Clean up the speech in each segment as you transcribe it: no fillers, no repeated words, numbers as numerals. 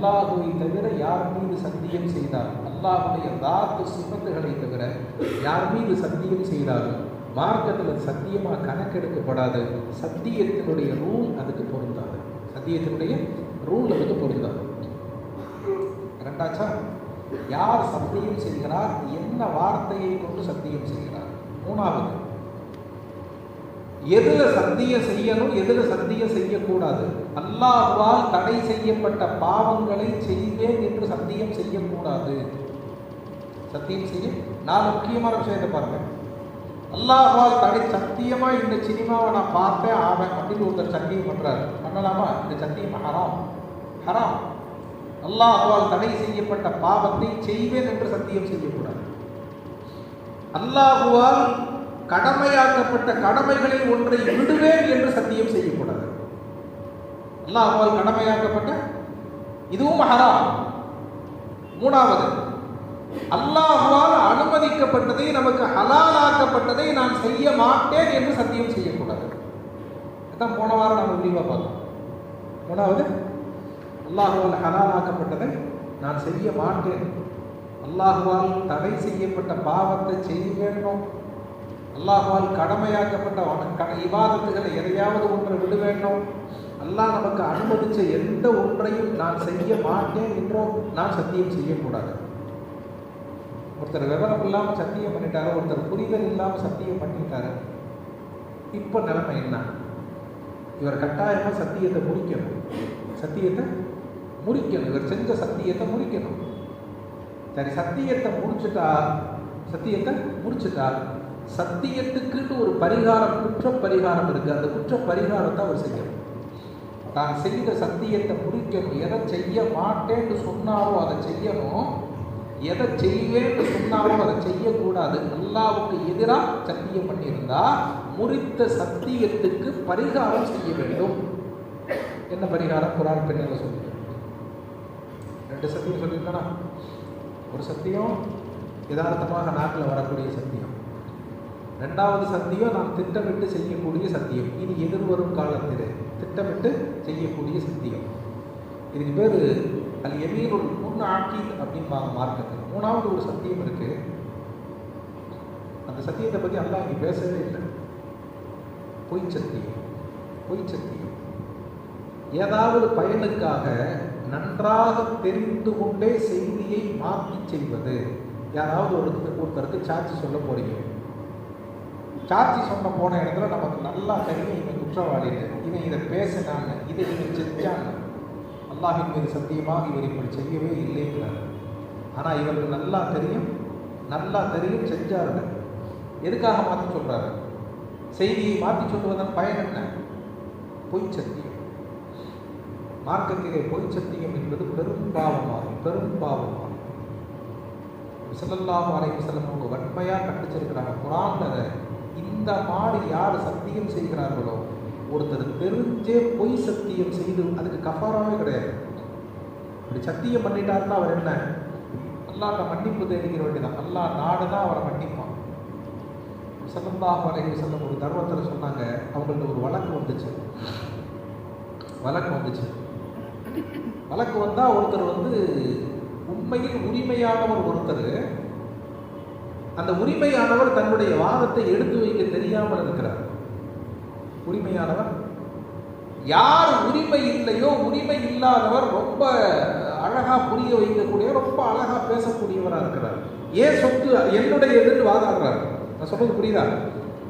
அல்லாஹுவை தவிர யார் மீது சத்தியம் செய்தாலும், அல்லாஹுடைய தாத்து சிபத்துகளை தவிர யார் மீது சத்தியம் செய்தாலும் மார்க்கத்தில் சத்தியமாக கணக்கெடுக்கப்படாது. சத்தியத்தினுடைய ரூல் அதுக்கு பொருந்தாது. சத்தியத்தினுடைய ரூல் அதுக்கு பொருந்தாது. ரெண்டாச்சா, யார் சத்தியம் செய்கிறார், என்ன வார்த்தையை கொண்டு சத்தியம் செய்கிறார். மூணாவது, எதுல சத்தியம் செய்யணும், எதுல சத்தியம் செய்யக்கூடாது. அல்லாஹ்வால் தடை செய்யப்பட்ட பாவங்களை செய்வேன் என்று சத்தியம் செய்யக்கூடாது. சத்தியம் செய்ய நான் முக்கியமான விஷயத்தை பாருங்க. அல்லாஹ்வால் தடை, சத்தியமா இந்த சினிமாவை நான் பார்த்தேன் ஆவேன் அப்படின்னு ஒருத்தர் சத்தியம் பண்றாரு, பண்ணலாமா? இந்த சத்தியம் ஹராம், ஹராம். அல்லாஹ்வால் தடை செய்யப்பட்ட பாவத்தை செய்வேன் என்று சத்தியம் செய்யக்கூடாது. அல்லாஹ்வால் கடமையாக்கப்பட்ட கடமைகளில் ஒன்றை விடுவேன் என்று சத்தியம் செய்யக்கூடாது. அல்லாஹ்வால் கடமையாக்கப்பட்ட இதுவும் ஹராம். மூணாவது, அல்லாஹ்வால் அனுமதிக்கப்பட்டதை, நமக்கு ஹலாலாக்கப்பட்டதை நான் செய்ய மாட்டேன் என்று சத்தியம் செய்யக்கூடாது. அதான் போன வாரம் நாம் விரிவாக பார்த்தோம். மூணாவது, அல்லாஹ்வால் ஹலாலாக்கப்பட்டதை நான் செய்ய மாட்டேன், அல்லாஹ்வால் தடை செய்யப்பட்ட பாவத்தை செய்ய வேண்டும், அல்லாஹ்வால் கடமையாக்கப்பட்ட இபாதத்துகளை எதையாவது ஒன்றை விட வேண்டும், அல்லாஹ் நமக்கு அனுமதிச்ச எந்த ஒன்றையும் நான் செய்ய மாட்டேன் என்றோ நான் சத்தியம் செய்யக்கூடாது. ஒருத்தர் விவரம் இல்லாமல் சத்தியம் பண்ணிட்டாரு, ஒருத்தர் புரிதல் இல்லாமல் சத்தியம் பண்ணிட்டாரு. இப்போ நிலைமை என்ன? இவர் கட்டாயமா சத்தியத்தை முடிக்கணும், சத்தியத்தை முடிக்கணும், இவர் செஞ்ச சத்தியத்தை முடிக்கணும். சரி, சத்தியத்தை முடிச்சுட்டா, சத்தியத்தை முடிச்சுட்டா சத்தியத்துக்குன்னு ஒரு பரிகாரம், குற்ற பரிகாரம் இருக்கு. அந்த குற்ற பரிகாரத்தை அவர் செய்யணும். தான் செய்த சத்தியத்தை முடிக்கணும். எதை செய்ய மாட்டேன்னு சொன்னாரோ அதை செய்யணும், எதை செய்வேன்னு சொன்னாரோ அதை செய்யக்கூடாது. அல்லாஹ்வுக்கு எதிராக சத்தியம் பண்ணியிருந்தா முறித்த சத்தியத்துக்கு பரிகாரம் செய்ய வேண்டும். என்ன பரிகாரம்? குர்ஆன் பின்னால் சொல்லி ரெண்டு சத்தியம் சொல்லியிருக்கானா? ஒரு சத்தியம் யதார்த்தமாக நாட்டில் வரக்கூடிய சத்தியம், ரெண்டாவது சத்தியம் நாம் திட்டமிட்டு செய்யக்கூடிய சத்தியம். இது எதிர்வரும் காலத்தில் திட்டமிட்டு செய்யக்கூடிய சத்தியம். இதுக்கு பேர் அல் யமீனுல் முன்ஆகித் அப்படின்பாங்க மார்க்கத்தில். மூணாவது ஒரு சத்தியம் இருக்கு. அந்த சத்தியத்தை பற்றி அல்லாஹ் இங்கே பேசவே இல்லை. பொய் சத்தியம். பொய் சத்தியம் ஏதாவது பயனுக்காக நன்றாக தெரிந்து கொண்டே செய்தியை மாற்றி செய்வது. யாராவது ஒருத்தருக்கு சாட்சி சொல்ல போறீங்க, சாட்சி சொன்ன போன இடத்துல நமக்கு நல்லா தெரியும் இவன் குற்றவாளி, இவன் இதை பேசினாங்க, இதை இவன் செஞ்சாங்க, அல்லாஹின் மீது சத்தியமாக இவர் இப்படி செய்யவே இல்லைங்கிறார். ஆனால் இவருக்கு நல்லா தெரியும் செஞ்சாருங்க. எதுக்காக மாற்றி சொல்றாரு? செய்தியை மாற்றி சொல்வதன் பயன் என்ன? பொய் சத்தியம். மார்க்கத்திலே பொய் சத்தியம் என்பது பெரும் பாவமாகும், பெரும் பாவமாகும். ஸல்லல்லாஹு அலைஹி வஸல்லம் அவங்க வன்மையாக கண்டிச்சிருக்கிறாங்க குர்ஆன்ல. இந்த மாதிரி யார் சத்தியம் செய்கிறார்களோ, ஒருத்தர் தெரிஞ்சே பொய் சத்தியம் செய்து அதுக்கு கஃபாராவே கிடையாது. அப்படி சத்தியம் பண்ணிட்டாருன்னா அவர் என்ன? அல்லாஹ்ட்ட மன்னிப்பு தேடிக்கிற வேண்டியதான். அல்லாஹ் நாடுதான் அவரை மன்னிப்பான். ஸல்லல்லாஹு அலைஹி வஸல்லம் ஒரு தர்மத்தில் சொன்னாங்க, அவங்கள்ட்ட ஒரு வழக்கு வந்துச்சு. வழக்கு வந்தால் ஒருத்தர் உண்மையில் உரிமையானவர் ஒருத்தர், அந்த உரிமையானவர் தன்னுடைய வாதத்தை எடுத்து வைக்க தெரியாமல் இருக்கிறார். உரிமையானவர் யார் உரிமை இல்லையோ, உரிமை இல்லாதவர் ரொம்ப அழகா புரிய வைக்கக்கூடிய, ரொம்ப அழகா பேசக்கூடியவராக இருக்கிறார். ஏன் சொத்து என்னுடையதுன்னு வாதாடுறாரு. நான் சொல்றது புரியுதா?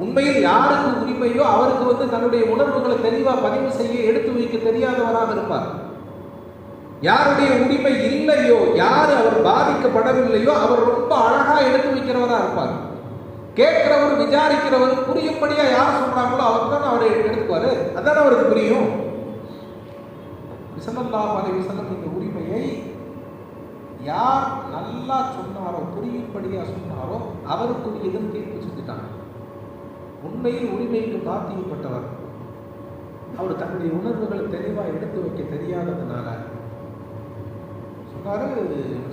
உண்மையில் யாருக்கு உரிமையோ அவருக்கு தன்னுடைய உணர்வுகளை தெளிவாக பதிவு செய்ய எடுத்து வைக்க தெரியாதவராக இருப்பார். யாருடைய உரிமை இல்லையோ, யார் அவர் பாதிக்கப்படவில்லையோ அவர் ரொம்ப அழகா எடுத்து வைக்கிறவரா இருப்பார். கேட்கிறவர், விசாரிக்கிறவர், புரியும்படியா யார் சொல்றாங்களோ அவர் தான் அவரை எடுத்துக்குவாரு. அதான் அவருக்கு புரியும். ஸல்லல்லாஹு அலைஹி வஸல்லம் இந்த உரிமையை யார் நல்லா சொன்னாரோ, புரியும்படியா சொன்னாரோ அவருக்குரியதுன்னு தீர்ப்பு செஞ்சுட்டாங்க. உண்மையில் உரிமைக்கு பாத்தியப்பட்டவர் அவர் தன்னுடைய உணர்வுகளை தெளிவாக எடுத்து வைக்க தெரியாததுனால சொன்னாரு.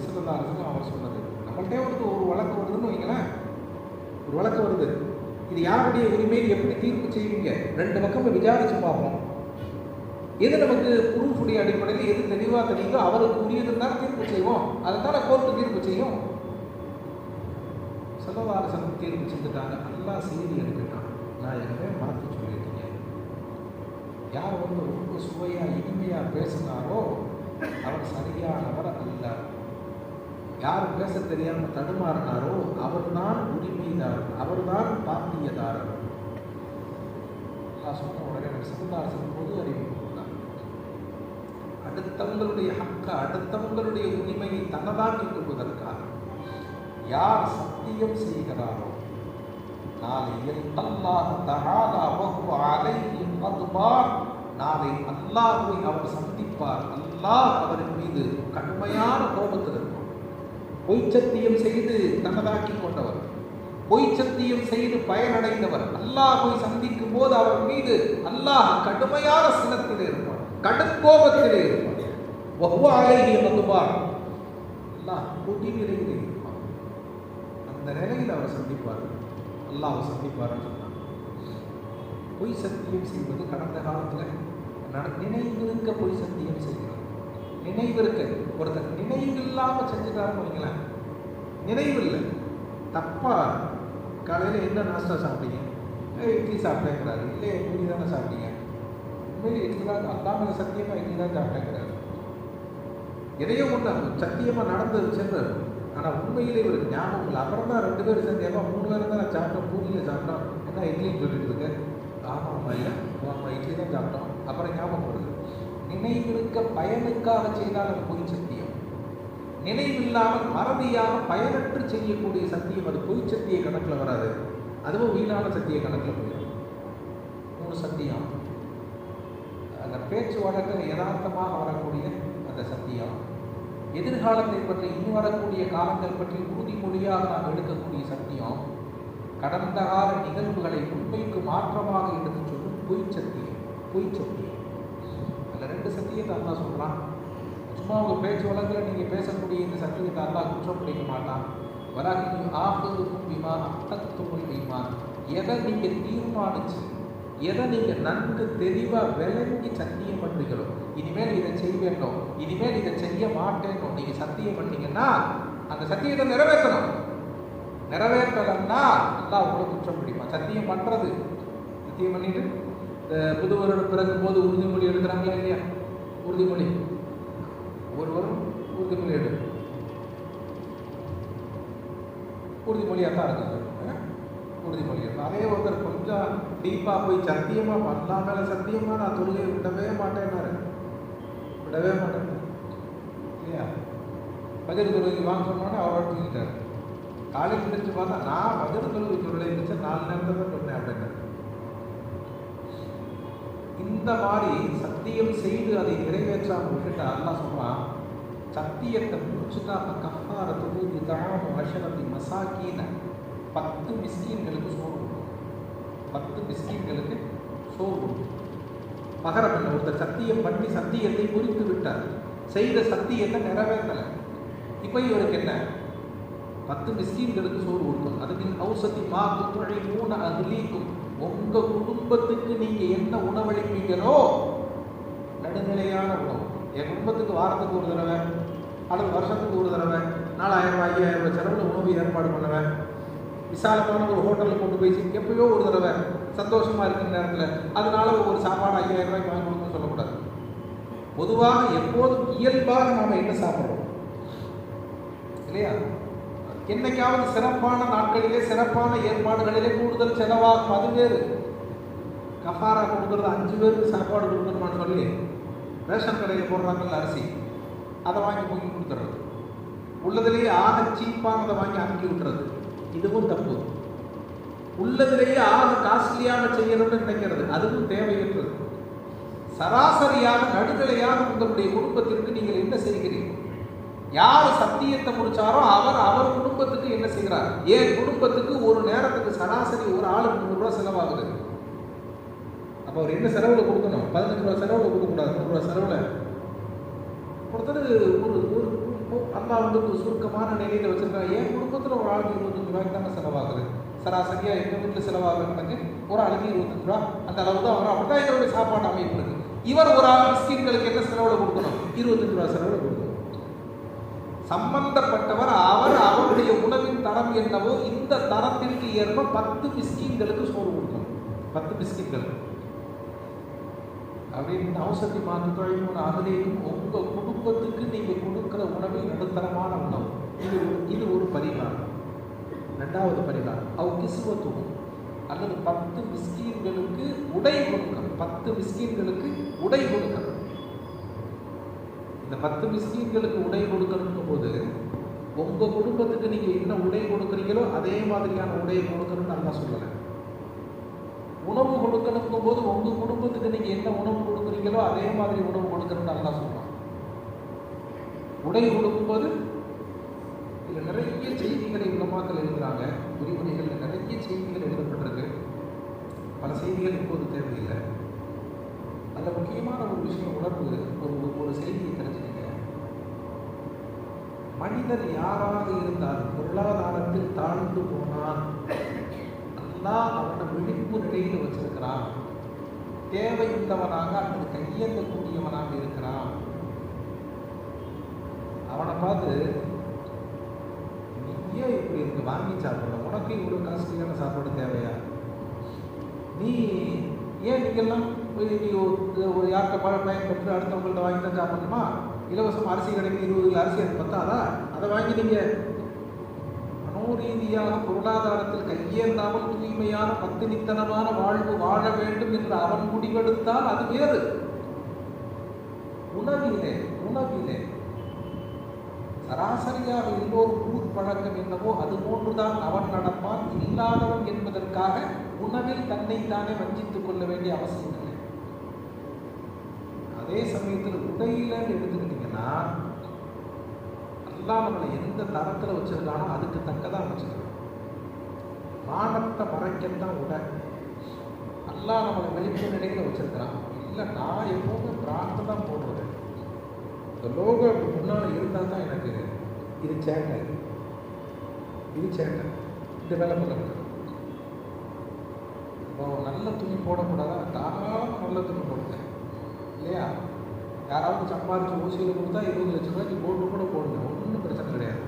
ஸல்லல்லாஹு அலைஹி வஸல்லம் அவர் சொன்னது, நம்மள்டே ஒரு வழக்கு வருதுன்னு வைங்களேன், ஒரு வழக்கு வருது, இது யாருடைய உரிமையை எப்படி தீர்ப்பு செய்வீங்க? ரெண்டு பக்கம் விசாரிச்சு பார்ப்போம். எது நமக்கு ப்ரூஃபுடைய அடிப்படையில் எது தெளிவாக தெரியுதோ அவருக்கு உரியதுன்னு தான் தீர்ப்பு செய்வோம். அதுதானே கோர்ட்டு தீர்ப்பு செய்யும். செல்லவாரசன் தீர்ப்பு செஞ்சுட்டாங்க. நல்லா செய்தி எடுத்துட்டான். நான் எனவே மாற்றி சொல்லிட்டீங்க. யார் வந்து ரொம்ப சுவையாக இனிமையாக பேசினாரோ அவர் சரியானவர் அல்ல. யார் பேச தெரியாமல் தடுமாறினாரோ அவர்தான் உரிமைதாரர், அவர்தான் பாத்தியதாரர். சொன்ன உடனே செல்லவாரசன் பொது அறிவு கொடுத்தார். அடுத்தவங்களுடைய ஹக்க, அடுத்தவங்களுடைய உரிமையை தன்னதாக்கி கொள்வதற்காக யார் சத்தியம் செய்கிறாரோ நாளை நாளை அல்லாஹ்வை அவர் சந்திப்பார். அல்லாஹ் அவரின் மீது கடுமையான கோபத்தில் இருக்கும். பொய் சத்தியம் செய்து தன்னதாக்கி கொண்டவர், பொய் சத்தியம் செய்து பயனடைந்தவர் அல்லாஹ்வை சந்திக்கும் போது அவர் மீது அல்லாஹ் கடுமையான சினத்தில் இருப்பார், கடும் கோபத்திலே இருப்பார். அல்லாஹ் கொடி நிலையில் இருப்பார். அந்த நிலையில் அவர் சந்திப்பார், அல்லாஹ் சந்திப்பார். பொய் சத்தியம் செய்வது கடந்த காலத்தில் நினைவிருக்க பொய் சத்தியம் செய்கிறது. நினைவிருக்க ஒருத்தர் நினைவு இல்லாமல் செஞ்சுட்டாருன்னு வைங்களேன், நினைவு இல்லை, தப்பா காலையில் என்ன நாஸ்டா சாப்பிட்டீங்க, இட்லி சாப்பிட்டேங்கிறாரு. இல்லையே பூரி தானே சாப்பிட்டீங்க, உண்மையிலே இட்லி தான், அல்லாமல் சத்தியமாக இட்லி தான் சாப்பிட்டேங்கிறாரு. எதையோ ஒன்று சத்தியமாக நடந்து சென்றார். ஆனால் உண்மையிலே இவருக்கு ஞாபகம் இல்லை. அப்புறம் தான் 2 பேர் சேர்ந்து ஏமா 3 பேர் தான் நான் சாப்பிட்டோம், பூரியில் சாப்பிட்டோம், என்ன இட்லின்னு சொல்லிட்டு இருக்கு. ஆமாம் ஐயா, ஆமாம் இட்லி தான் சாப்பிட்டோம். அப்புறம் ஞாபகம் வருது. நினைவிருக்க பயனுக்காக செய்தால் அது பொய் சத்தியம். நினைவில்லாமல் மறதியாக பயனற்று செய்யக்கூடிய சத்தியம் அது பொய் சத்திய கணக்கில் வராது. அதுவும் வீணான சத்திய கணக்கில் போயிடும். 3 சத்தியம், அந்த பேச்சு வழக்கில் யதார்த்தமாக வரக்கூடிய அந்த சத்தியம், எதிர்காலத்தை பற்றி இனி வரக்கூடிய காலங்கள் பற்றி உறுதிமொழியாக நாம் எடுக்கக்கூடிய சத்தியம், கடந்த கால நிகழ்வுகளை உண்மைக்கு மாற்றமாக எடுத்து சொல்லும் பொய் சத்தியம். பொய் சத்தியம் அதில் 2 சத்தியத்தை அல்லா சொல்கிறான். சும்மா உங்கள் பேச்சு வழக்கில் நீங்கள் பேசக்கூடிய இந்த சத்தியத்தை அல்லா குற்றம் பிடிக்க மாட்டான். வராகி ஆகுதுக்கும் விமா அத்தத்துவல் விமா, எதை நீங்கள் தீர்மானிச்சு, எதை நீங்கள் நன்கு தெளிவாக விளங்கி சத்தியம் பண்ணுறீங்களோ, இனிமேல் இதை செய்வேனோ, இனிமேல் இதை செய்ய மாட்டேனோ நீங்கள் சத்தியம் பண்ணீங்கன்னா அந்த சத்தியத்தை நிறைவேற்றணும். நிறைவேற்றலன்னா அல்லாஹ் உங்களை குற்றம் பிடிப்பான். சத்தியம் பண்ணுறது, சத்தியம் பண்ணிட்டு இந்த புது வருடம் பிறக்கும் போது உறுதிமொழி எடுக்கிறாங்களா இல்லையா? உறுதிமொழி ஒருவரும் உறுதிமொழி எடுக்கும். உறுதிமொழியாக தான் இருக்குது. உறுதிமொழி இருக்கும். அதே ஒருத்தர் கொஞ்சம் டீப்பாக போய் சத்தியமாக அல்லா மேலே சத்தியமாக நான் தொழுகை விடவே மாட்டேன்னாரு, விடவே மாட்டேன் இல்லையா? பஜர் தொழுகை வாங்க சொன்னோன்னே அவர் தூங்கிட்டார். காலையில் பிடிச்சு பார்த்தா நான் பஜர் தொழுகை தொழிலை இருந்துச்சு 4 நேரத்தை தான் சொன்னேன் அப்படின்னாரு. இந்த மாதிரி சத்தியம் செய்து அதை நிறைவேற்றாமல் விட்டுட்டு அல்லாஹ் சொல்றான், சத்தியத்தை முடிச்சுட்டா அந்த கஃபார தொழுகை தாம வஷரத்தி மசாக்கீன 10 மிஸ்கீன்களுக்கு சோறு கொடுக்கும். 10 மிஸ்கீன்களுக்கு சோறு கொடுக்கும். பகரம் இல்லை. ஒருத்தர் சத்தியம் பண்ணி சத்தியத்தை குறித்து விட்டார், செய்த சத்தியத்தை நிறைவேற்றலை. இப்போ இவருக்கு என்ன? 10 மிஸ்கீன்களுக்கு சோறு கொடுக்கும். அதுக்கு ஔசத்தி மாத்து தொழி 3 அகலீக்கும், உங்கள் குடும்பத்துக்கு நீங்கள் என்ன உணவளிப்பீங்களோ நடுநிலையான உணவு. என் குடும்பத்துக்கு வாரத்துக்கு ஒரு தடவை அல்லது வருஷத்துக்கு ஒரு தடவை 4000 ரூபாய் 5000 ரூபாய் செலவில் உணவு ஏற்பாடு பண்ணுவேன். விசாலமான ஒரு ஹோட்டலில் கொண்டு போய் எப்பயோ ஒரு தடவை சந்தோஷமாக இருக்கிற நேரத்தில் அதனால ஒரு சாப்பாடு 5000 ரூபாய்க்கு வாங்கி கொடுக்கணும்னு சொல்லக்கூடாது. பொதுவாக எப்போதும் இயல்பாக நாம் என்ன சாப்பிட்றோம் இல்லையா? என்னைக்காவது சிறப்பான நாட்களிலே சிறப்பான ஏற்பாடுகளிலே கூடுதல் செலவாகும், அது வேறு. கஃபாரா கொடுக்குறது 5 பேருக்கு சாப்பாடு கொடுக்கணுமான்னு சொல்லி ரேஷன் கடையில் போடுறாங்கல்ல அரிசி, அதை வாங்கி பொங்கி கொடுத்துறது, உள்ளதுலேயே ஆக சீப்பானதை வாங்கி அமுக்கி விட்டுறது, இதுவும் தப்பு. உள்ளதிலேயே ஆக காஸ்ட்லியாக செய்யணும்னு நினைக்கிறது, அதுவும் தேவையற்றது. சராசரியாக நடுநிலையாக உங்களுடைய குடும்பத்திற்கு நீங்கள் என்ன செய்கிறீர்கள்? யார் சத்தியத்தை முடிச்சாரோ அவர் குடும்பத்துக்கு என்ன செய்கிறார்? ஏன் குடும்பத்துக்கு ஒரு நேரத்துக்கு சராசரி ஒரு ஆளுக்கு 100 ரூபா செலவாகுது. அப்போ அவர் என்ன செலவில் கொடுக்கணும்? 15 ரூபா செலவில் கொடுக்கக்கூடாது, 100 ரூபா செலவில் கொடுத்தது. ஒரு அல்லா வந்து ஒரு சுருக்கமான நிலையில் வச்சுருக்காங்க. என் குடும்பத்தில் ஒரு ஆளுக்கு 25 ரூபாய்க்கு தானே செலவாகுது. சராசரியாக எங்கள் வீட்டில் செலவாகுது கணக்கு ஒரு ஆளுக்கு 25 ரூபா, அந்த அளவு தான் வரும். அப்படி தான் எங்களுடைய சாப்பாடு அமைப்பு இருக்குது. இவர் ஒரு மிஸ்கின்களுக்கு என்ன செலவுல கொடுக்கணும்? 25 ரூபா செலவுல கொடுக்கணும். சம்பந்தப்பட்டவர் அவருடைய உணவின் தரம் என்னவோ இந்த தரத்திற்கு ஏற்ப 10 மிஸ்கின்களுக்கு சோறு கொடுக்கணும். 10 மிஸ்கின்களுக்கு அப்படின்னு அவசதி மாற்றுத்தொழில் அதிலேயும் உங்க குடும்பத்துக்கு நீங்க கொடுக்கிற உணவில் நடுத்தரமான உணவு. இது ஒரு பரிகாரம். இரண்டாவது பரிகாரம் கிசுவத்துவம் அல்லது 10 மிஸ்கீன்களுக்கு உடை கொடுக்கணும். 10 மிஸ்கீன்களுக்கு உடை கொடுக்கணும். இந்த 10 மிஸ்கீன்களுக்கு உடை கொடுக்கணும் போது உங்க குடும்பத்துக்கு நீங்க என்ன உடை கொடுக்குறீங்களோ அதே மாதிரியான உடையை கொடுக்கணும்னு நல்லா சொல்லலை. உணவு கொடுக்கணும் போது உங்க குடும்பத்துக்கு நீங்க என்ன உணவு கொடுக்குறீங்களோ அதே மாதிரி உணவு கொடுக்கணும்னு நல்லா சொல்லலாம். உடை கொடுக்கும்போது இதில் நிறைய செய்திகளை உலமாக்கள் எழுதுகிறாங்க. விரிவுரைகளில் நிறைய செய்திகள் எழுதப்பட்டிருக்கு. பல செய்திகள் இப்போது தேவையில்லை. அதில் முக்கியமான ஒரு விஷயம் உணர்வு ஒரு செய்தியை தெரிஞ்சுக்கங்க. மனிதர் யாராக இருந்தாலும் பொருளாதாரத்தில் தாழ்ந்து போனான், அவனை விழிப்பு நிலையில் வச்சிருக்கிறான். தேவையுள்ளவனாக அல்லது கையேற்றக்கூடியவனாக இருக்கிறான். அவனை பார்த்து நீ ஏன் இப்படி இருக்கு வாங்கி சாப்பிட்ற, உனக்கு இவ்வளவு காஸ்ட்லியான சாப்பாடு தேவையா, நீ ஏன் நீங்கெல்லாம் நீ ஒரு யார்கிட்ட பயன்பெற்று அடுத்தவங்கள்ட்ட வாங்கி தான் சாப்பிடணுமா? இலவசம் அரிசி கிடைக்கும் 20 கிலோ அரிசி அது பத்தாதா? அதை வாங்கி நீங்க ரீதியாக பொருளாதாரத்தில் கையேந்தாமல் தூய்மையான பத்தினித்தனமான வாழ்வு வாழ வேண்டும் என்று அவன் முடிவெடுத்தால் அது வேறு. உணவிலே சராசரியாக எல்லோரும் ஊர் பழக்கம் என்னவோ அது போன்றுதான் அவன் நடப்பான். இல்லாதவன் என்பதற்காக உணவில் தன்னைத்தானே வஞ்சித்துக் கொள்ள வேண்டிய அவசியம் இல்லை. அதே சமயத்தில் உடையில எடுத்துக்கிட்டீங்கன்னா அல்லாஹ் நம்மளை எந்த தரத்தில் வச்சிருக்கானோ அதுக்கு தக்கதான் வச்சிருக்கான். மானத்தை மறைக்கத்தான் உடை. அல்லாஹ் நம்மளை வெளிச்ச நிலையில் வச்சிருக்கிறான். இல்லை நான் எப்பவுமே பிரார்த்தனை தான் போடுறது. இந்த லோகோ முன்னால் இருந்தால் தான் எனக்கு இது சேட்டை இந்த வேலை பண்ணுறது. இப்போ நல்ல துணி போடக்கூடாதா? தாராளமாக நல்ல துணி போடுங்க இல்லையா? யாராவது சம்பாதிச்சு ஓசியில் கொடுத்தா 20 லட்ச ரூபாய்க்கு போட்டு கூட போடுங்க, ஒன்றும் பிரச்சனை கிடையாது.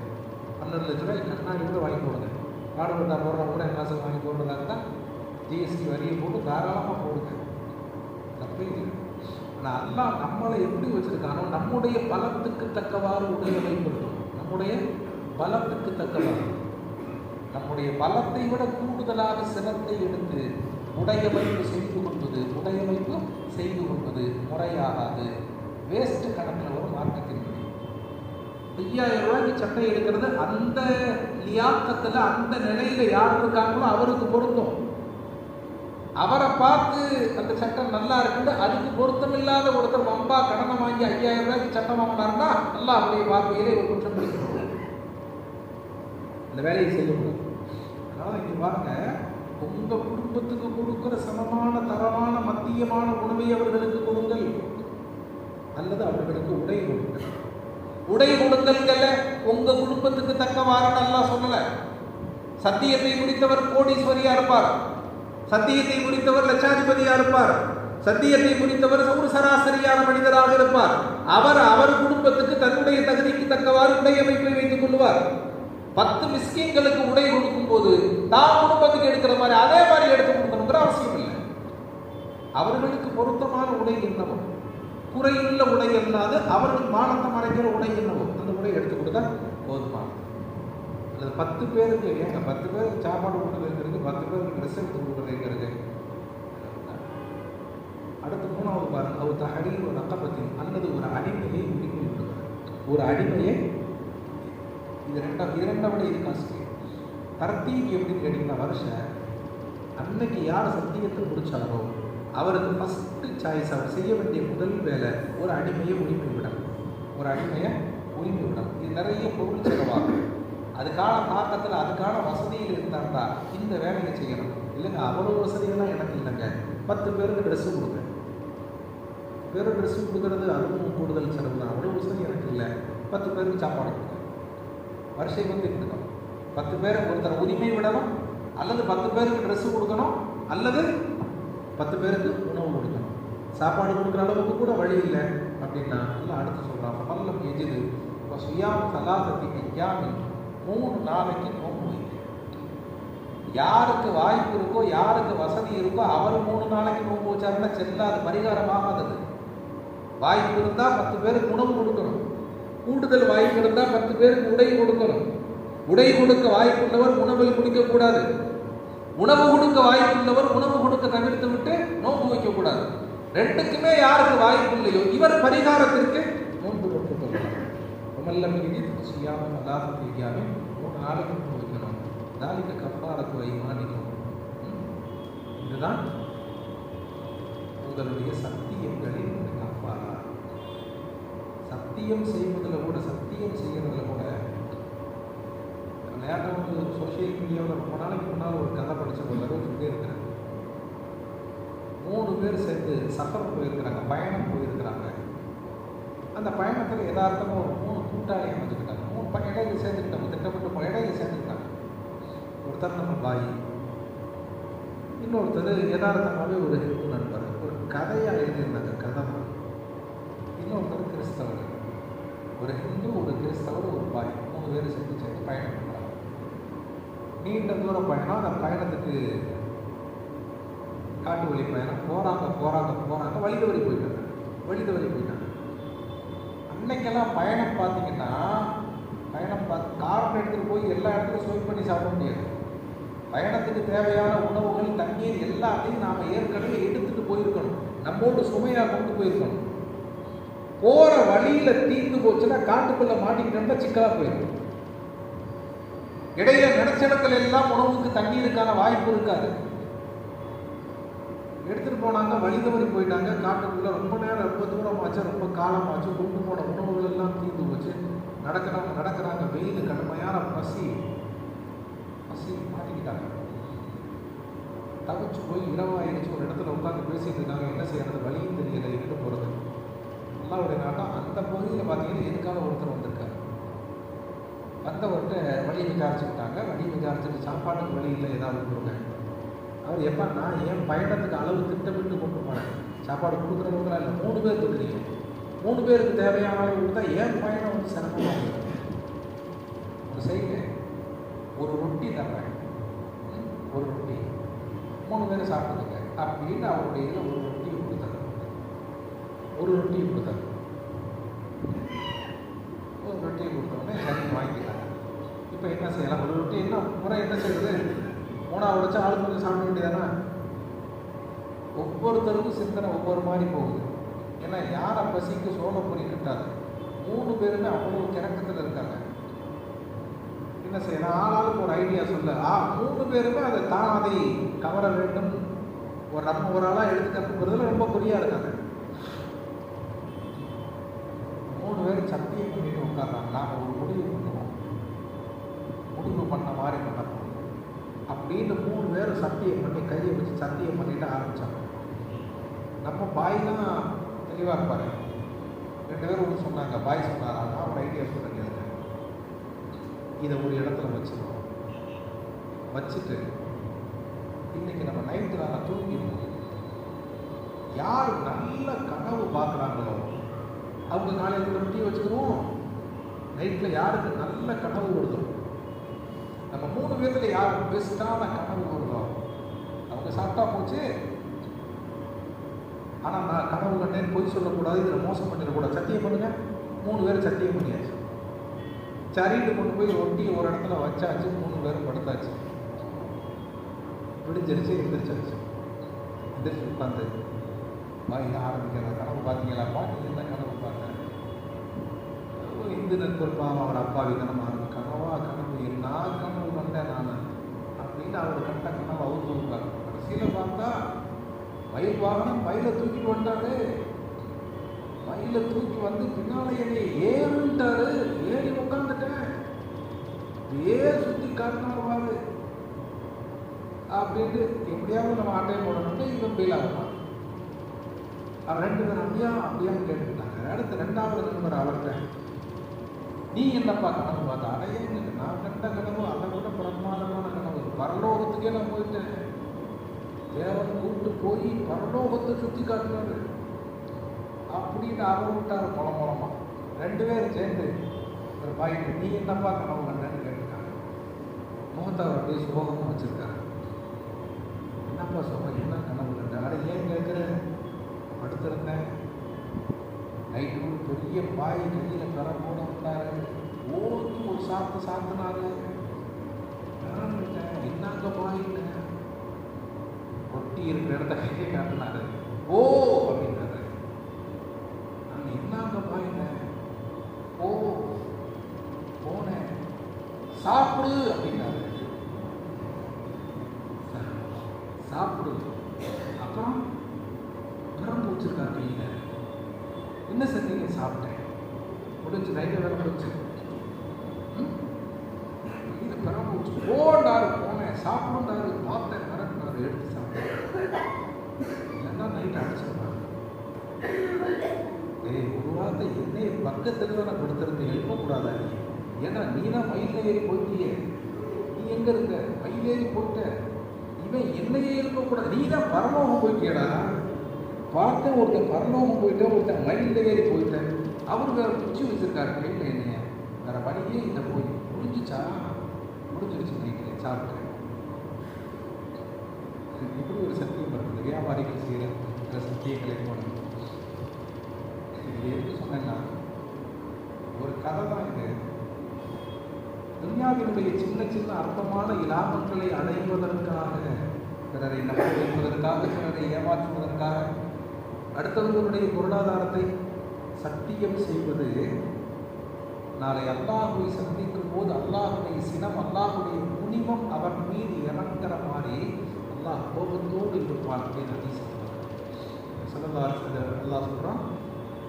12 லட்ச ரூபாய்க்கு கண்ணாடி கூட வாங்கி போடுங்க. பாடுபட்டா போடுறா கூட என்ன வாங்கி போடுறதா இருந்தால் ஜிஎஸ்டி வரியை போட்டு தாராளமாக போடுங்க, தப்பே இல்லை. ஆனால் அல்லாஹ் நம்மளை எப்படி வச்சுருக்கானோ நம்முடைய பலத்துக்கு தக்கவாறு உடைய வைப்படுத்தணும். நம்முடைய பலத்துக்கு தக்கவாறு, நம்முடைய பலத்தை விட கூடுதலாக சிரத்தை எடுத்து உடையமைப்பு செய்து கொள்வது முறையாகாது. வேஸ்ட் கணக்கில் ஒரு மார்க்கத்தின் 5000 ரூபாய்க்கு சட்டை எடுக்கிறது அந்த லியாக்கத்தில் அந்த நிலையில யார் இருக்காங்களோ அவருக்கு பொருந்தும். அவரை பார்த்து அந்த சட்டம் நல்லா இருக்குது, அதுக்கு பொருத்தமில்லாத ஒருத்தர் வம்பா கடனை வாங்கி 5000 ரூபாய்க்கு சட்டம் வாங்கினாருன்னா நல்லா அவருடைய பார்வையிலே ஒரு குற்றம் பிடிக்கணும், அந்த வேலையை செய்யக்கூடாது. அதனால இங்க பாருங்க, உங்க குடும்பத்துக்கு கொடுக்கிற சமமான தரமான மத்தியமான உணவை அவர்களுக்கு கொடுங்கள், அல்லது அவர்களுக்கு உடை கொடுங்கள். உடை கொடுங்கல்ல உங்க குடும்பத்துக்கு தக்கவாறு நல்லா சொல்லல. சத்தியத்தை முடித்தவர் கோடீஸ்வரியா இருப்பார், சத்தியத்தை முடித்தவர் லட்சாதிபதியா இருப்பார், சத்தியத்தை முடித்தவர் ஒரு சராசரியான மனிதராக இருப்பார். அவர் குடும்பத்துக்கு தன்னுடைய தகுதிக்கு தக்கவாறு உடை அமைப்பை வைத்துக் கொள்வார். 10 மிஸ்கின்களுக்கு உடை கொடுக்கும் போது தான் குடும்பத்துக்கு எடுக்கிற மாதிரி அதே மாதிரி எடுத்து கொடுக்கணுங்கிற அவசியம் இல்லை. அவர்களுக்கு பொருத்தமான உடை என்னவோ, குறையுள்ள உடை அல்லாது அவர்கள் மானத்தை மறைக்கிற உடை என்னவோ அந்த உடை எடுத்து கொடுத்தா போதுமான. அல்லது 10 பேருக்கு ஏங்க 10 பேருக்கு சாப்பாடு கொடுக்குறது இருக்கு, 10 பேருக்கு ட்ரெஸ் எடுத்து கொடுக்குறது இருக்கு. அடுத்து 3வது பாருங்க, அவர் தஹரீர் ஒரு ரக்கபத்தின் அல்லது ஒரு அடிமையை உரிமை விடுவார். ஒரு அடிமையை இது இரண்டை விட இது காஸ்ட்லி. தர்த்தீப் எப்படின்னு கேட்டீங்கன்னா, வருஷம் அன்னைக்கு யார் சத்தியத்தை முடிச்சாரோ அவருக்கு ஃபஸ்ட்டு சாய்ஸ், அவர் செய்ய வேண்டிய முதல் வேலை ஒரு அடிமையை உரிமை விடணும். ஒரு அடிமையை உரிமை விடணும். இது நிறைய பொருள் செலவாகும். அதுக்கான தாக்கத்தில் அதுக்கான வசதியில் இருந்தார்டா இந்த வேலையை செய்யணும். இல்லைங்க அவ்வளோ வசதியெல்லாம் எனக்கு இல்லைங்க, 10 பேருக்கு ட்ரெஸ்ஸு கொடுங்க. ட்ரெஸ்ஸு கொடுக்குறது அதுவும் கூடுதல் செலவு தான். அவ்வளோ வசதி எனக்கு இல்லை, 10 பேருக்கு சாப்பாடு கொடுங்க. வருஷம் இருக்கணும். 10 பேருக்கு ஒருத்தர் உரிமை விடணும், அல்லது 10 பேருக்கு ட்ரெஸ்ஸு கொடுக்கணும், அல்லது 10 பேருக்கு உணவு கொடுக்கணும். சாப்பாடு கொடுக்குற அளவுக்கு கூட வழி இல்லை அப்படின்னா எல்லாம் அடுத்து சொல்கிறான் பல்லம் எஜிது இப்போ சுயாம் சலாசத்திக்கு ஐயாமின் 3 நாளைக்கு நோன்பு வைங்க. யாருக்கு வாய்ப்பு இருக்கோ யாருக்கு வசதி இருக்கோ அவர் 3 நாளைக்கு நோன்பு வச்சாருன்னா செல்லாது, பரிகாரமாகாதது. வாய்ப்பு இருந்தால் 10 பேருக்கு உணவு கொடுக்கணும், கூடுதல் வாய்ப்பு இருந்தால் 10 பேருக்கு உடை கொடுக்கணும். உடை கொடுக்க வாய்ப்புள்ளவர் உணவில் குடிக்கக்கூடாது, உணவு கொடுக்க வாய்ப்புள்ளவர் உணவு கொடுக்க தவிர்த்து விட்டு நோன்பு வைக்கக்கூடாது. ரெண்டுக்குமே யாருக்கு வாய்ப்பு இல்லையோ இவர் பரிகாரத்திற்கு நோன்பு கொடுத்து கொள்ளலாம். உமல்லம் சுயாமம் அல்லாஹியாவே 3 நாளைக்கு நோன்பு வைக்கணும். தாலிக்க கஃபாரத்து ஐமானிக்கும். இதுதான் உங்களுடைய சத்தியங்களில் கஃபாரா. சத்தியம் செய்வதில் கூட, சத்தியம் செய்யறதுல கூட நேரம் வந்து சோசியல் மீடியாவில் ரொம்ப நாளைக்கு முன்னால் ஒரு கதை படித்த ஒரு தடவை சொல்லி இருக்கிறேன். 3 பேர் சேர்ந்து சஃபர் போயிருக்கிறாங்க, பயணம் போயிருக்கிறாங்க. அந்த பயணத்தில் யதார்த்தமாக ஒரு 3 கூட்டாளி அமைச்சுக்கிட்டாங்க. 3 இடையில சேர்ந்துக்கிட்டாங்க, திட்டமிட்டு இடையில சேர்ந்துக்கிட்டாங்க. ஒருத்தர் நம்ம பாய், இன்னொருத்தர் யதார்த்தமாகவே ஒரு ஹிந்து நண்பர், ஒரு கதையாக எழுதியிருந்தாங்க கதை. இன்னொருத்தர் கிறிஸ்தவர், ஒரு ஹிந்து ஒரு கிறிஸ்தவர் ஒரு பாய், 3 பேர் சேர்ந்து பயணம் பண்ணுறாங்க. நீண்ட தூர பயணம். அந்த பயணத்துக்கு காட்டு வழி பயணம். போகிறாங்க வழி தவறி போயிட்டாங்க. அன்னைக்கெல்லாம் பயணம் பார்த்தீங்கன்னா, காரணம் எடுத்துகிட்டு போய் எல்லா இடத்துலையும் ஸ்வைப் பண்ணி சாப்பிட முடியாது. பயணத்துக்கு தேவையான உணவுகள், தண்ணீர் எல்லாத்தையும் நாம் ஏற்கனவே எடுத்துகிட்டு போயிருக்கணும், நம்மோடு சுமையாக கொண்டு போயிருக்கணும். போகிற வழியில் தீர்ந்து போச்சுன்னா காட்டுக்குள்ளே மாட்டிக்கிட்டோம்னா சிக்கலாக போயிடும். இடையில நினைச்ச இடத்துல எல்லாம் உணவுக்கு தண்ணீருக்கான வாய்ப்பு இருக்காது. எடுத்துட்டு போனாங்க, வழி தவறி போயிட்டாங்க. காட்டுக்குள்ள ரொம்ப நேரம், ரொம்ப தூரமாச்சு, ரொம்ப காலமாச்சு. கொண்டு போன உணவுகள் எல்லாம் தீர்ந்து போச்சு. நடக்கிறாங்க. வெயில் கடுமையான பசி மாட்டிக்கிட்டாங்க. தவிச்சு போய் இரவாயிடுச்சு. ஒரு இடத்துல உட்காந்து பேசிட்டு இருக்காங்க. என்ன செய்யறது, வழியும் தெரியல, எங்கிட்டு போறது. அல்லாஹ்வுடைய நாட்டம். அந்த பகுதியில் பார்த்தீங்கன்னா எதுக்காக ஒருத்தர் வந்திருக்காரு. வந்தவர்கிட்ட வழி விசாரிச்சுக்கிட்டாங்க. வழி விசாரிச்சுட்டு சாப்பாட்டுக்கு வழி இல்லை, ஏதாவது கொடுங்க. அவர் எப்போ, நான் ஏன் பயணத்துக்கு அளவு திட்டமிட்டு கொண்டு போனேன், சாப்பாடு கொடுக்குறவங்களா இல்லை, 3 பேர் கொடுக்குறீங்க, 3 பேருக்கு தேவையான அளவு கொடுத்தா ஏன் பயணம் வந்து சிரமமாக ஒரு செய்யுங்க. ஒரு ரொட்டி தர்றேன், ஒரு ரொட்டி 3 பேர் சாப்பிடுங்க அப்படின்னு அவருடைய இதில் ஒரு ரொட்டியை கொடுத்தாரு. ஒரு ரொட்டியை கொடுத்தோடனே சரி வாங்கிக்கிறாங்க. இப்போ என்ன செய்யலாம், ஒரு ரொட்டி என்ன முறை, என்ன செய்யுது, 3ஆவது வச்சா ஆளு கொஞ்சம் சாப்பிட வேண்டியதானே. ஒவ்வொருத்தருக்கும் சிந்தனை ஒவ்வொரு மாதிரி போகுது. ஏன்னா யாரை பசிக்கு சோள பொறி கிட்டாது. 3 பேருமே அவ்வளவு கிணக்கத்தில் இருக்காங்க. என்ன செய்யலாம், ஆளாளுக்கு ஒரு ஐடியா சொல்ல. 3 பேருமே அதை கவர வேண்டும், நம்ம ஒரு ஆளாக எடுத்துக்கிறதுல ரொம்ப குறியாக இருக்காங்க. 3 பேர் சத்தியம் பண்ணிட்டு உட்கார்றாங்க. நாங்கள் ஒரு முடிவு பண்ணுவோம், முடிவு பண்ண மாதிரி பண்ணணும் அப்படின்னு 3 பேர் சத்தியம் பண்ணி, கையை வச்சு சத்தியம் பண்ணிட்டு ஆரம்பித்தாங்க. நம்ம பாய்லாம் தெளிவாக இருப்பாரு. 2 பேர் ஒன்று சொன்னாங்க. பாய் சொன்னாரா, நான் ஒரு ஐடியா சொல்கிறேன், இதை ஒரு இடத்துல வச்சுட்டு இன்னைக்கு நம்ம நைட்டு நான் தூங்கிடுவோம். யார் நல்ல கனவு பார்க்குறாங்களோ அவங்க காலையில் ரொட்டியை வச்சுக்கிறோம். நைட்டில் யாருக்கு நல்ல கனவு வருதோ, நம்ம 3 பேர்த்துல யாருக்கு பெஸ்ட்டான கனவு வருதோ அவங்க சாப்பிட்டா போச்சு. ஆனால் நான் கனவு கண்டேன்னு பொய் சொல்லக்கூடாது, இதில் மோசம் பண்ணிடக்கூடாது, சத்தியம் பண்ணுங்க. 3 பேர் சத்தியம் பண்ணியாச்சு. சரிட்டு கொண்டு போய் ரொட்டியை ஒரு இடத்துல வச்சாச்சு. 3 பேரும் படுத்தாச்சு. விடிஞ்சிருச்சு, எந்திரிச்சாச்சு. எந்திரிச்சு உட்காந்து இதை ஆரம்பிக்கிற கனவு பார்த்தீங்களாப்பா, நீ என்ன கனவு பார்த்தேன்? இந்து நண்பர்ப்பா, அவர் அப்பாவி கனவு ஆரம்பிக்கனவா, கனவு என்ன கனவு கண்டேன் நான் அப்படின்னு அவர் கண்ட கனவு அவுத்து விட்டாங்க. கடைசியில் பார்த்தா மயில் வாகனம் மயிலை தூக்கிட்டு வந்தாரு. மயிலை தூக்கி வந்து பின்னால என்னை ஏறுட்டாரு. ஏறி உட்காந்துட்டேன், சுற்றி காட்டினாரு அப்படின்ட்டு எப்படியாவது நம்ம ஆட்டையை போடணும்ட்டு இவன் ஃபீல் ஆகலாம். அவர் 2 பேரும் அப்படியான்னு கேட்டுக்கிட்டாங்க. அடுத்து 2வது நண்பர் அவர்கிட்ட, நீ என்னப்பா கனவு பார்த்தா? அடையே, நான் கண்ட கனவு அதை விட பிரமாதமான கனவு. பரலோகத்துக்கே நான் போயிட்டேன். தேவன் கூப்பிட்டு போய் பரலோகத்தை சுற்றி காட்டுறாரு. அப்படின்னு அவர் விட்டார் மூலமா. 2 பேரும் சேர்ந்து ஒரு பாய்ட்டு, நீ என்னப்பா கனவு கண்டன்னு கேட்டுருக்காங்க. முகத்தை அவர் அப்படியே சோகமாக வச்சுருக்காரு. என்னப்பா சோகம், என்ன கனவு கண்ட? அதை ஏன் கேட்குற? படுத்திருந்தேன், நைட்டு ஒரு பெரிய பாய் கையில் கரை போட வந்தார், ஓகே ஒரு சாத்தினாரு. நான் விட்டேன், என்னங்க பாயின்னு ஒட்டி இருக்கிற இடத்த கையை காட்டினாரு. ஓ அப்படின்னாரு. நான் என்னங்க பாயின்னு ஓ போனேன், சாப்பிடு அப்படின்னாரு. சாப்பிடு. அப்புறம் திறந்து வச்சிருக்காரு கையில். என்ன செஞ்சீங்க? சாப்பிட்டேன், முடிஞ்சு நைட்டு வேலை முடிச்சு. இது பிறகு வச்சு போனாரு, போனேன், சாப்பிடுண்டாரு, பார்த்தேன், மறந்தாரு, எடுத்து சாப்பிட்டேன். இல்லைன்னா நைட்டு அடிச்சிருப்பாரு. ஒரு வார்த்தை என்னைய பக்கத்தில் தான் நான் கொடுத்துருந்து எழுப்பக்கூடாதா நீ? ஏன்னா நீ தான் மயில் ஏறி போயிட்டியே, நீ எங்கே இருக்க? மயில் ஏறி போயிட்ட, இவன் என்னையே எழுப்பக்கூடாது, நீ தான் பரலோகம் போயிட்டியடா. பார்த்தேன், ஒருத்தன் பரலோகம் போயிட்டேன், ஒருத்தன் மயில் ஏறி போயிட்டேன். அவரு வேறு குச்சி வச்சிருக்காரு கையில், என்னைய வேறு வழியே இல்லை. போய் முடிஞ்சிச்சா? முடிஞ்சிருச்சு, நைட்டு சாப்பிட்டேன். இப்படி ஒரு சத்தியம் வருது. வியாபாரிகள் செய்கிற சில சத்தியங்களை போனது. இது எப்படி சொன்னேன்னா, ஒரு கதை தான் இது. துன்யாவினுடைய சின்ன சின்ன அற்பமான இலாபங்களை அடைவதற்காக, பிறரை நம்ப வைப்பதற்காக, பிறரை ஏமாற்றுவதற்காக, அடுத்தவர்களுடைய பொருளாதாரத்தை சத்தியம் செய்வது, நாளை அல்லாஹுவை சந்திக்கும் போது அல்லாஹுடைய சினம், அல்லாஹுடைய முனிமம் அவர் மீது இறங்குற மாதிரி அல்லாஹ் கோபத்தோடு இருப்பான் அப்படின்னு அல்லாஹ் சொல்கிறான்.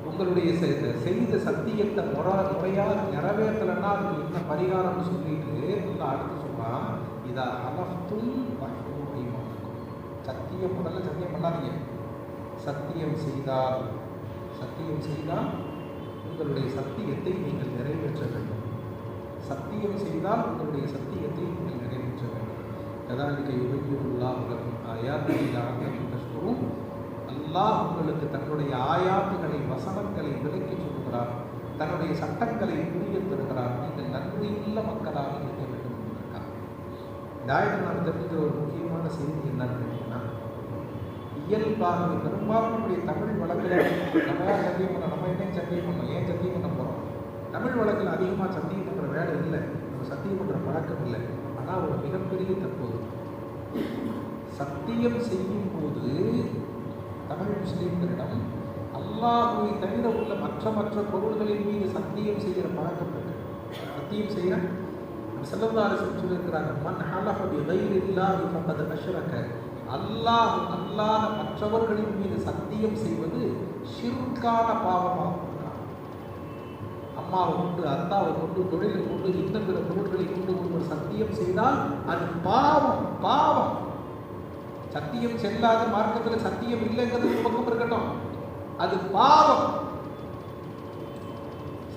உங்களுடைய செய்த சத்தியத்தை முறையாக நிறைவேற்றலைன்னா அதுக்கு என்ன பரிகாரம்னு சொல்லிட்டு அல்லாஹ் அடுத்து சொல்கிறான், இதை அலஃப்தும் சத்தியம், முதல்ல சத்தியம் பண்ணாதீங்க. சத்தியம் செய்தால் உங்களுடைய சத்தியத்தை நீங்கள் நிறைவேற்ற வேண்டும். சத்தியம் செய்தால் உங்களுடைய சத்தியத்தை நீங்கள் நிறைவேற்ற வேண்டும். கதாலிக்க யுபையுல்லாஹ் லக்கும் ஆயாத்திஹி லஅல்லக்கும் தஷ்குரூன். அல்லாஹ் உங்களுக்கு தன்னுடைய ஆயாத்துகளை, வசனங்களை விளக்கி சொல்கிறார், தன்னுடைய சட்டங்களை புரிய தருகிறார். நீங்கள் நன்றியுள்ள மக்களாக இருக்க வேண்டும் என்பதற்காக. இந்த ஆயத்தில் நாம் தெரிஞ்சுக்கிற ஒரு முக்கியமான செய்தி என்னன்னு கேட்டீங்கன்னா, இயல்பாகவே பெரும்பாலும் நம்முடைய தமிழ் வழக்கில் நம்ம யார் சத்தியம் பண்ணோம், நம்ம என்ன சத்தியம் பண்ணோம், ஏன் சத்தியம் பண்ண போகிறோம்? தமிழ் வழக்கில் அதிகமாக சத்தியம் பண்ணுற வேலை இல்லை, நம்ம சத்தியம் பண்ணுற பழக்கம் இல்லை. ஆனால் ஒரு மிகப்பெரிய தப்பு, சத்தியம் செய்யும் போது தமிழ் முஸ்லீம்களிடம் அல்லாஹ்வை தவிர உள்ள மற்ற பொருள்களின் மீது சத்தியம் செய்கிற பழக்கம் இருக்கு. சத்தியம் செய்கிற ஸல்லல்லாஹு அலைஹி வஸல்லம் சொல்லியிருக்கிறாங்க, மன் ஹலஃப பிகைரில்லாஹி ஃபகத் அஷ்ரக. அல்லாஹ் அல்லாத மற்றவர்களின் மீது சத்தியம் செய்வது ஷிர்கான பாவமாகும். அம்மாவை கொண்டு, அத்தாவை கொண்டு, தொழிலை கொண்டு, இன்னும் பிற பொருட்களை கொண்டு ஒருவர் சத்தியம் செய்தால் அது பாவம். சத்தியம் செல்லாத மார்க்கத்தில் சத்தியம் இல்லைங்கிறது ஒரு பக்கம் இருக்கட்டும், அது பாவம்.